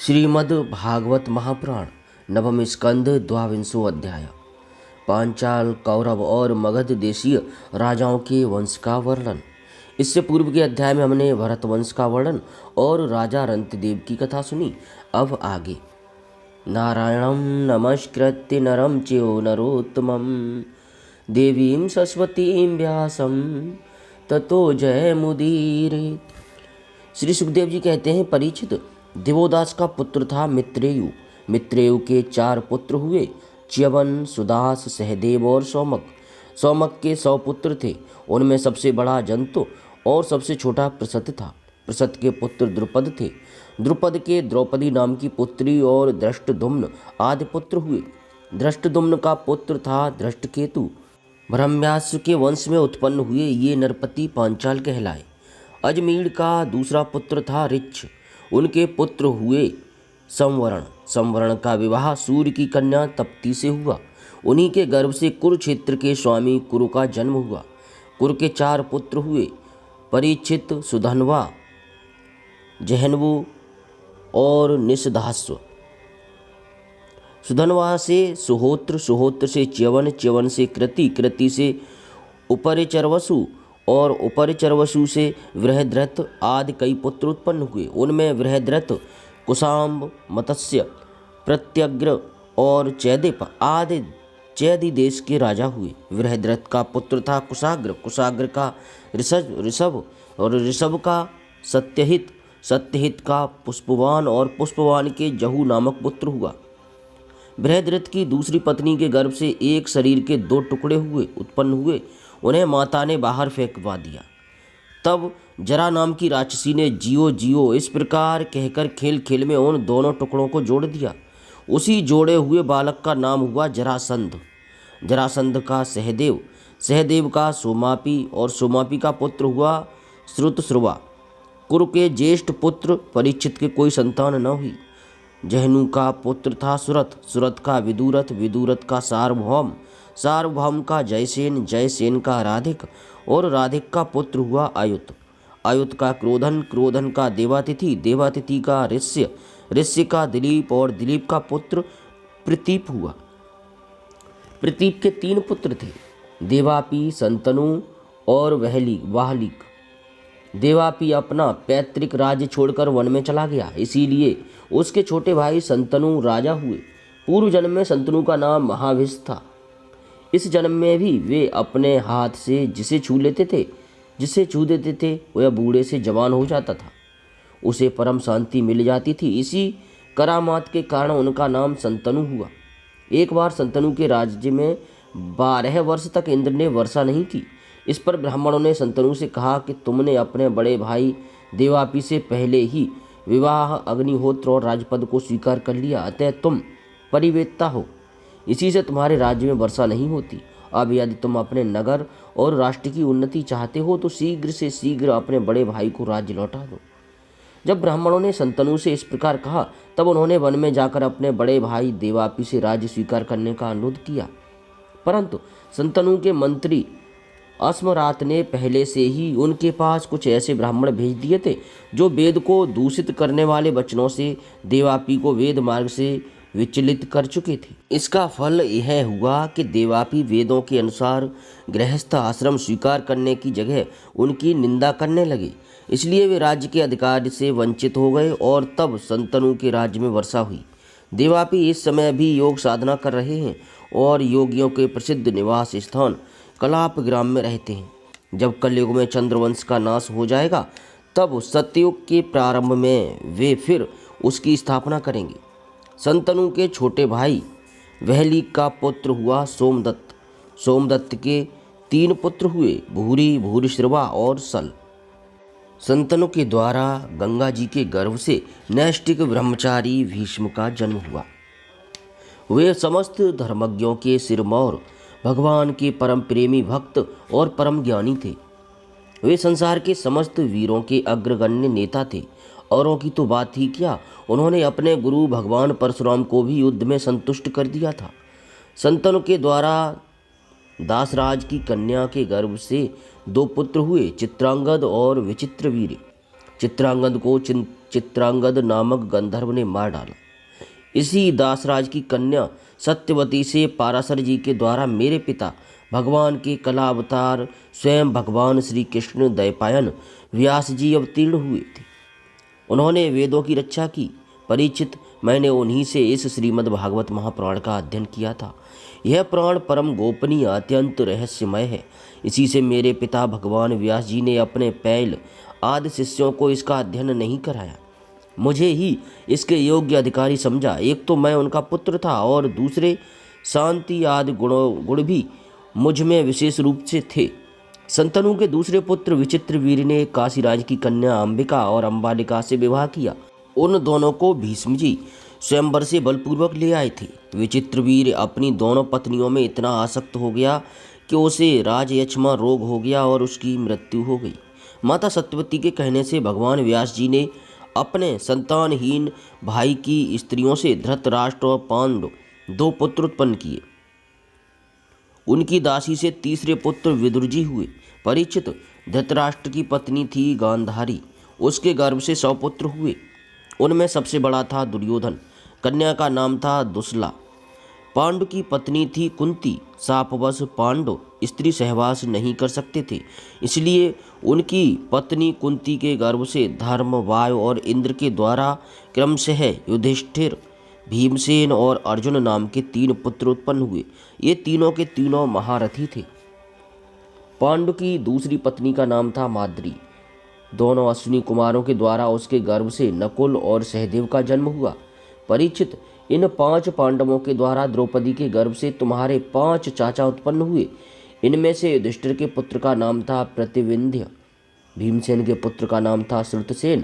श्रीमद् भागवत महापुराण नवम स्कंद द्वाविंशो अध्याय। पांचाल, कौरव और मगध देशीय राजाओं के वंश का वर्णन। इससे पूर्व के अध्याय में हमने भरत वंश का वर्णन और राजा रंतिदेव की कथा सुनी। अब आगे। नारायणं नमस्कृत्य नरं चैव नरोत्तमं देवीं सरस्वतीं व्यासं ततो जयमुदीरयेत्। श्री सुखदेव जी कहते हैं, परीक्षित, देवोदास का पुत्र था मित्रेयु। मित्रेयु के 4 पुत्र हुए, च्यवन, सुदास, सहदेव और सौमक। सौमक के 100 पुत्र थे। उनमें सबसे बड़ा जंतु और सबसे छोटा प्रसत था। प्रसत के पुत्र द्रुपद थे। द्रुपद के द्रौपदी नाम की पुत्री और धृष्टद्युम्न आदि पुत्र हुए। धृष्टद्युम्न का पुत्र था धृष्टकेतु। ब्रह्म्यास्त्र के वंश में उत्पन्न हुए ये नरपति पांचाल कहलाए। अजमीर का दूसरा पुत्र था ऋक्ष। उनके पुत्र हुए संवरण। संवरण का विवाह सूर्य की कन्या तप्ती से हुआ। उन्हीं के गर्भ से कुरुक्षेत्र के स्वामी कुरु का जन्म हुआ। कुरु के 4 पुत्र हुए, परीक्षित, सुधन्वा, जहन्वु और निषधास्व। सुधन्वा से सुहोत्र, सुहोत्र से च्यवन, च्यवन से कृति, कृति से उपरिचर्वसु और उपरिचर्वसु से बृहद्रथ आदि कई पुत्र उत्पन्न हुए। उनमें बृहद्रथ, कुशाम्ब, मत्स्य, प्रत्यग्र और चैदिप आदि चैदि देश के राजा हुए। बृहद्रथ का पुत्र था कुशाग्र, कुशाग्र का ऋषभ और ऋषभ का सत्यहित, सत्यहित का पुष्पवान और पुष्पवान के जहू नामक पुत्र हुआ। बृहद्रथ की दूसरी पत्नी के गर्भ से एक शरीर के 2 टुकड़े उत्पन्न हुए। उन्हें माता ने बाहर फेंकवा दिया। तब जरा नाम की राक्षसी ने जियो जियो इस प्रकार कहकर खेल खेल में उन दोनों टुकड़ों को जोड़ दिया। उसी जोड़े हुए बालक का नाम हुआ जरासंध। जरासंध का सहदेव, सहदेव का सोमापी और सोमापी का पुत्र हुआ श्रुतश्रुवा। कुरु के ज्येष्ठ पुत्र परीक्षित के कोई संतान न हुई। जहनु का पुत्र था सुरथ, सुरथ का विदुरथ, विदुरथ का सार्वभौम, सार्वभौम का जयसेन, जयसेन का राधिक और राधिक का पुत्र हुआ आयुत। आयुत का क्रोधन, क्रोधन का देवातिथि, देवातिथि का ऋष्य, ऋष्य का दिलीप और दिलीप का पुत्र प्रतीप हुआ। प्रतीप के 3 पुत्र थे, देवापी, संतनु और वाहलिक। देवापी अपना पैतृक राज्य छोड़कर वन में चला गया, इसीलिए उसके छोटे भाई संतनु राजा हुए। पूर्व जन्म में संतनु का नाम महाभिष था। इस जन्म में भी वे अपने हाथ से जिसे छू देते थे वह बूढ़े से जवान हो जाता था, उसे परम शांति मिल जाती थी। इसी करामात के कारण उनका नाम संतनु हुआ। एक बार संतनु के राज्य में 12 वर्ष तक इंद्र ने वर्षा नहीं की। इस पर ब्राह्मणों ने संतनु से कहा कि तुमने अपने बड़े भाई देवापी से पहले ही विवाह, अग्निहोत्र और राजपद को स्वीकार कर लिया, अतः तुम परिवेत्ता हो। इसी से तुम्हारे राज्य में वर्षा नहीं होती। अब यदि तुम अपने नगर और राष्ट्र की उन्नति चाहते हो तो शीघ्र से शीघ्र अपने बड़े भाई को राज्य लौटा दो। जब ब्राह्मणों ने संतनु से इस प्रकार कहा, तब उन्होंने वन में जाकर अपने बड़े भाई देवापी से राज्य स्वीकार करने का अनुरोध किया। परंतु संतनु के मंत्री अस्मरात ने पहले से ही उनके पास कुछ ऐसे ब्राह्मण भेज दिए थे जो वेद को दूषित करने वाले वचनों से देवापी को वेद मार्ग से विचलित कर चुके थे। इसका फल यह हुआ कि देवापी वेदों के अनुसार गृहस्थ आश्रम स्वीकार करने की जगह उनकी निंदा करने लगे। इसलिए वे राज्य के अधिकार से वंचित हो गए और तब संतनु के राज्य में वर्षा हुई। देवापी इस समय भी योग साधना कर रहे हैं और योगियों के प्रसिद्ध निवास स्थान कलाप ग्राम में रहते हैं। जब कलयुग में चंद्रवंश का नाश हो जाएगा तब सत्ययुग के प्रारंभ में वे फिर उसकी स्थापना करेंगे। संतनु के छोटे भाई वहलीक का पुत्र हुआ सोमदत्त। सोमदत्त के 3 पुत्र हुए, भूरी, भूरिश्रवा और सल। संतनु के द्वारा गंगा जी के गर्भ से नैष्टिक ब्रह्मचारी भीष्म का जन्म हुआ। वे समस्त धर्मज्ञों के सिरमौर, भगवान के परम प्रेमी भक्त और परम ज्ञानी थे। वे संसार के समस्त वीरों के अग्रगण्य नेता थे। औरों की तो बात ही क्या, उन्होंने अपने गुरु भगवान परशुराम को भी युद्ध में संतुष्ट कर दिया था। संतनु के द्वारा दासराज की कन्या के गर्भ से 2 पुत्र हुए, चित्रांगद और विचित्रवीर्य। चित्रांगद नामक गंधर्व ने मार डाला। इसी दासराज की कन्या सत्यवती से पाराशर जी के द्वारा मेरे पिता भगवान के कला अवतार स्वयं भगवान श्री कृष्ण द्वैपायन व्यास जी अवतीर्ण हुए थे। उन्होंने वेदों की रक्षा की। परीक्षित, मैंने उन्हीं से इस श्रीमद् भागवत महापुराण का अध्ययन किया था। यह पुराण परम गोपनीय अत्यंत रहस्यमय है। इसी से मेरे पिता भगवान व्यास जी ने अपने पहल आदि शिष्यों को इसका अध्ययन नहीं कराया, मुझे ही इसके योग्य अधिकारी समझा। एक तो मैं उनका पुत्र था और दूसरे शांति आदि गुण भी मुझ में विशेष रूप से थे। संतनु के दूसरे पुत्र विचित्रवीर ने काशीराज की कन्या अंबिका और अंबालिका से विवाह किया। उन दोनों को भीष्म जी स्वयंवर से बलपूर्वक ले आए थे। विचित्रवीर अपनी दोनों पत्नियों में इतना आसक्त हो गया कि उसे राजयक्ष्मा रोग हो गया और उसकी मृत्यु हो गई। माता सत्यवती के कहने से भगवान व्यास जी ने अपने संतानहीन भाई की स्त्रियों से धृतराष्ट्र और पांडु 2 पुत्र उत्पन्न किए। उनकी दासी से तीसरे पुत्र विदुर जी हुए। परीक्षित, धृतराष्ट्र की पत्नी थी गांधारी, उसके गर्भ से 100 पुत्र हुए। उनमें सबसे बड़ा था दुर्योधन, कन्या का नाम था दुसला। पांडु की पत्नी थी कुंती। शापवश पांडु स्त्री सहवास नहीं कर सकते थे, इसलिए उनकी पत्नी कुंती के गर्भ से धर्म, वायु और इंद्र के द्वारा क्रमशः युधिष्ठिर, भीमसेन और अर्जुन नाम के 3 पुत्र उत्पन्न हुए। ये तीनों के तीनों महारथी थे। पांडु की दूसरी पत्नी का नाम था माद्री। दोनों अश्विनी कुमारों के द्वारा उसके गर्भ से नकुल और सहदेव का जन्म हुआ। परीक्षित, इन 5 पांडवों के द्वारा द्रौपदी के गर्भ से तुम्हारे 5 चाचा उत्पन्न हुए। इनमें से युधिष्ठिर के पुत्र का नाम था प्रतिविंध्य, भीमसेन के पुत्र का नाम था श्रुतसेन,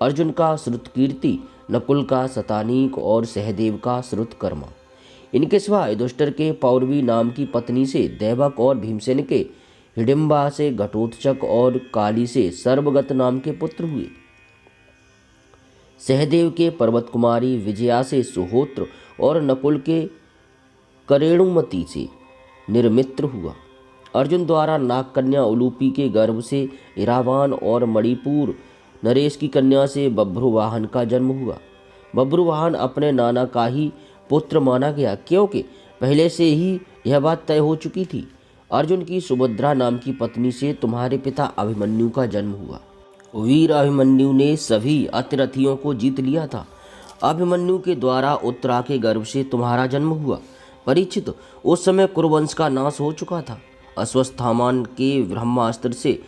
अर्जुन का श्रुतकीर्ति, नकुल का शतानीक और सहदेव का श्रुतकर्मा। इनके सिवा युधिष्ठिर के पौरवी नाम की पत्नी से दैवक और भीमसेन के हिडिंबा से घटोत्कच और काली से सर्वगत नाम के पुत्र हुए। सहदेव के पर्वत कुमारी विजया से सुहोत्र और नकुल के करेणुमती से निर्मित्र हुआ। अर्जुन द्वारा नागकन्या उलूपी के गर्भ से इरावान और मणिपुर नरेश की कन्या से बभ्रुवाहन का जन्म हुआ। बभ्रुवाहन अपने नाना का ही पुत्र माना गया, क्योंकि पहले से ही यह बात तय हो चुकी थी। अर्जुन की सुभद्रा नाम की पत्नी से तुम्हारे पिता अभिमन्यु का जन्म हुआ। वीर अभिमन्यु ने सभी अतिरथियों को जीत लिया था। अभिमन्यु के द्वारा उत्तरा के गर्भ से तुम्हारा जन्म हुआ। परीक्षित, उस समय कुरुवंश का नाश हो चुका था। अश्वत्थामा के ब्रह्मास्त्र से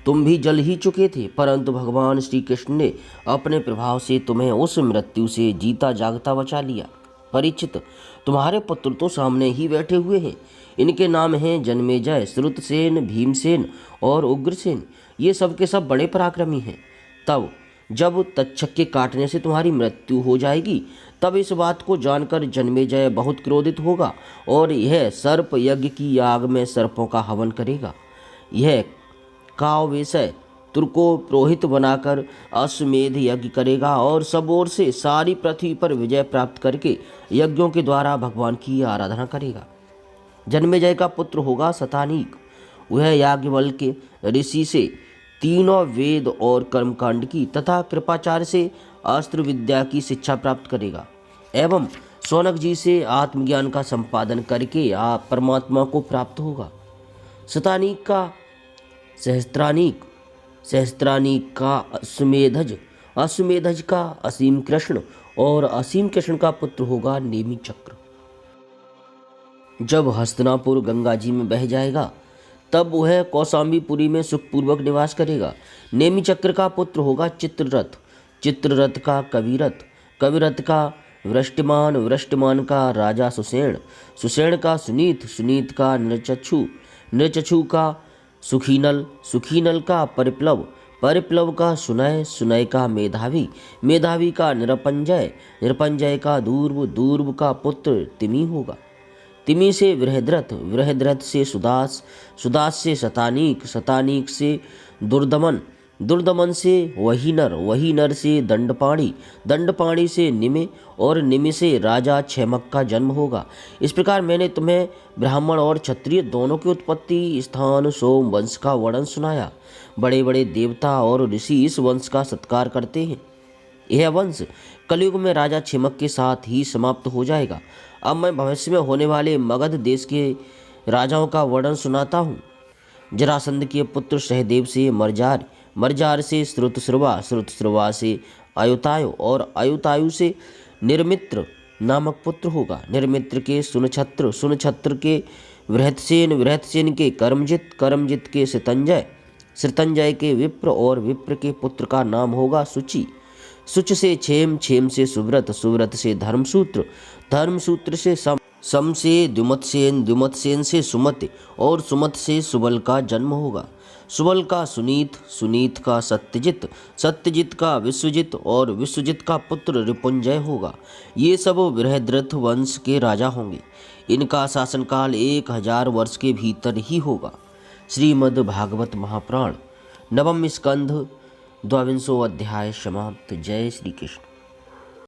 तुम भी जल ही चुके थे, परंतु भगवान श्री कृष्ण ने अपने प्रभाव से तुम्हें उस मृत्यु से जीता जागता बचा लिया। परीक्षित, तुम्हारे पुत्र तो सामने ही बैठे हुए हैं। इनके नाम हैं जन्मेजय, श्रुतसेन, भीमसेन और उग्रसेन। ये सब के सब बड़े पराक्रमी हैं। तब जब तक्षक के काटने से तुम्हारी मृत्यु हो जाएगी, तब इस बात को जानकर जन्मेजय बहुत क्रोधित होगा और यह सर्प यज्ञ की आग में सर्पों का हवन करेगा। यह काव्यशय तुर्को पुरोहित बनाकर अश्वमेध यज्ञ करेगा और सब ओर से सारी पृथ्वी पर विजय प्राप्त करके यज्ञों के द्वारा भगवान की आराधना करेगा। जन्मेजय का पुत्र होगा शतानीक। वह याज्ञवल्क्य ऋषि से तीनों वेद और कर्मकांड की तथा कृपाचार्य से अस्त्र विद्या की शिक्षा प्राप्त करेगा एवं शौनक जी से आत्मज्ञान का संपादन करके आप परमात्मा को प्राप्त होगा। शतानीक का सहस्त्रानीक, सहस्त्रानीक का अश्वमेधज, अश्वमेधज का असीम कृष्ण और असीम कृष्ण का पुत्र होगा नेमि चक्र। जब हस्तिनापुर गंगा जी में बह जाएगा, तब वह कौशाम्बीपुरी में सुखपूर्वक निवास करेगा। नेमि चक्र का पुत्र होगा चित्ररथ, चित्ररथ का कविरथ, कविरथ का वृष्टिमान, वृष्टिमान का राजा सुषेण, सुषेण का सुनीत, सुनीत का नृचक्षु, नृचक्षु का सुखीनल, सुखीनल का परिप्लव, परिप्लव का सुनय, सुनय का मेधावी, मेधावी का निरपंजय, निरपंजय का दूर्व, दूर्व का पुत्र तिमी होगा। तिमी से बृहद्रथ, बृहद्रथ से सुदास, सुदास से शतानीक, शतानीक से दुर्दमन, दुर्दमन से वही नर से दंडपाणी, दंडपाणी से निमि और निमि से राजा क्षेमक का जन्म होगा। इस प्रकार मैंने तुम्हें ब्राह्मण और क्षत्रिय दोनों की उत्पत्ति स्थान सोम वंश का वर्णन सुनाया। बड़े बड़े देवता और ऋषि इस वंश का सत्कार करते हैं। यह वंश कलयुग में राजा छिमक के साथ ही समाप्त हो जाएगा। अब मैं भविष्य में होने वाले मगध देश के राजाओं का वर्णन सुनाता हूँ। जरासंध के पुत्र सहदेव से मर्जार, मर्जार से श्रुतश्रवा, श्रुतश्रवा से अयुतायु और अयुतायु से निर्मित्र नामक पुत्र होगा। निर्मित्र के सुनछत्र, सुनछत्र के बृहत्सेन, बृहत्सेन के कर्मजित, कर्मजित के श्रुतंजय, श्रुतंजय के विप्र और विप्र के पुत्र का नाम होगा सुचि। सुच से क्षेम, क्षेम से सुव्रत, सुव्रत से धर्मसूत्र, धर्मसूत्र से सम से द्युमत्सेन, द्युमत्सेन से सुमति और सुमत से सुबल का जन्म होगा। सुबल का सुनीत, सुनीत का सत्यजित, सत्यजित का विश्वजित और विश्वजित का पुत्र रिपुंजय होगा। ये सब बृहद्रथ वंश के राजा होंगे। इनका शासनकाल 1000 वर्ष के भीतर ही होगा। श्रीमद् भागवत महापुराण नवम स्कंध 22वां अध्याय समाप्त। जय श्री कृष्ण।